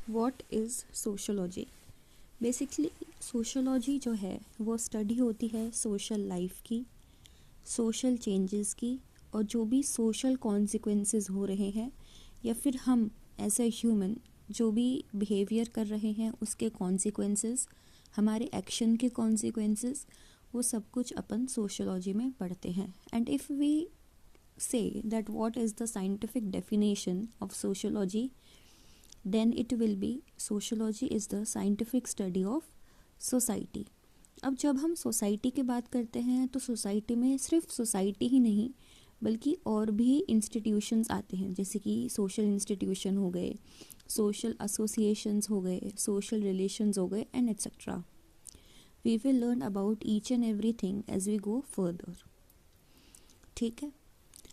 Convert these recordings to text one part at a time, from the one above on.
What is sociology? Basically sociology जो है वो स्टडी होती है सोशल लाइफ की, सोशल चेंजेस की, और जो भी सोशल कॉन्सिक्वेंसेस हो रहे हैं या फिर हम एज ए ह्यूमन जो भी बिहेवियर कर रहे हैं उसके कॉन्सिक्वेंसेस, हमारे एक्शन के कॉन्सिक्वेंसेस, वो सब कुछ अपन सोशोलॉजी में पढ़ते हैं. And if we say that what is the scientific definition of sociology, then it will be sociology is the scientific study of society. अब जब हम सोसाइटी की बात करते हैं तो सोसाइटी में सिर्फ सोसाइटी ही नहीं बल्कि और भी इंस्टीट्यूशंस आते हैं, जैसे कि सोशल इंस्टीट्यूशन हो गए, सोशल एसोसिएशंस हो गए, सोशल रिलेशंस हो गए, and etcetera. We will learn about each and everything as we go further. ठीक है.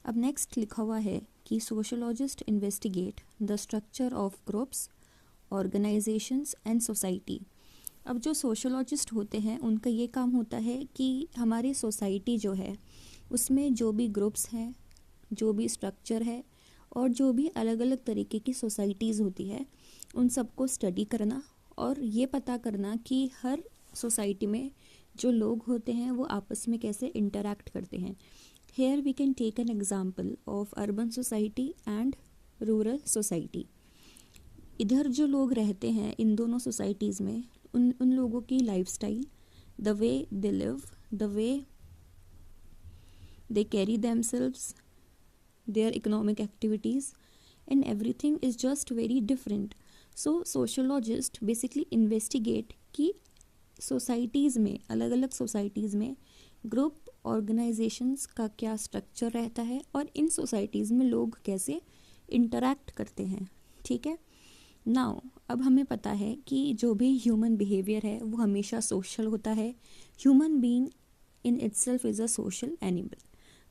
अब नेक्स्ट लिखा हुआ है कि sociologist investigate the structure of groups, organisations and society. अब जो सोशोलॉजिस्ट होते हैं उनका ये काम होता है कि हमारी सोसाइटी जो है उसमें जो भी ग्रुप्स हैं, जो भी स्ट्रक्चर है और जो भी अलग अलग तरीके की सोसाइटीज़ होती है उन सबको स्टडी करना और ये पता करना कि हर सोसाइटी में जो लोग होते हैं वो आपस में कैसे इंटरैक्ट करते हैं. Here we can take an example of urban society and rural society. इधर जो लोग रहते हैं इन दोनों सोसाइटीज़ में उन लोगों की lifestyle, the way they live, the way they carry themselves, their economic activities and everything is just very different. So sociologist basically investigate कि सोसाइटीज़ में, अलग अलग सोसाइटीज़ में ग्रुप ऑर्गेनाइजेशंस का क्या स्ट्रक्चर रहता है और इन सोसाइटीज़ में लोग कैसे इंटरैक्ट करते हैं. ठीक है. नाउ अब हमें पता है कि जो भी ह्यूमन बिहेवियर है वो हमेशा सोशल होता है. Human being in itself is a social animal.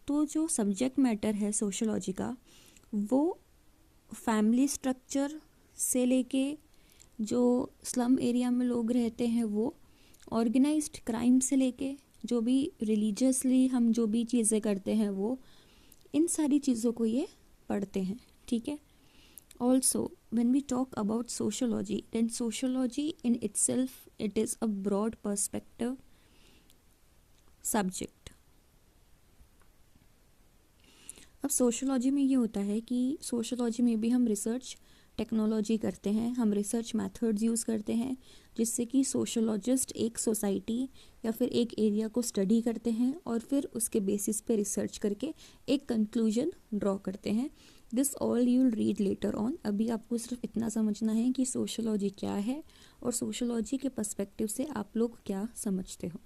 तो जो सब्जेक्ट मैटर है सोशोलॉजी का वो फैमिली स्ट्रक्चर से लेके जो स्लम एरिया में लोग रहते हैं वो, ऑर्गेनाइज्ड क्राइम से लेके जो भी रिलीजियसली हम जो भी चीज़ें करते हैं वो, इन सारी चीज़ों को ये पढ़ते हैं. ठीक है. Also when we talk about sociology then sociology in itself it is a broad perspective subject. अब सोशोलॉजी में ये होता है कि सोशोलॉजी में भी हम रिसर्च टेक्नोलॉजी करते हैं, हम रिसर्च मेथड्स यूज़ करते हैं जिससे कि सोशोलॉजिस्ट एक सोसाइटी या फिर एक एरिया को स्टडी करते हैं और फिर उसके बेसिस पे रिसर्च करके एक कंक्लूजन ड्रॉ करते हैं. This all you will read later on. अभी आपको सिर्फ इतना समझना है कि सोशोलॉजी क्या है और सोशोलॉजी के पर्सपेक्टिव से आप लोग क्या समझते हो.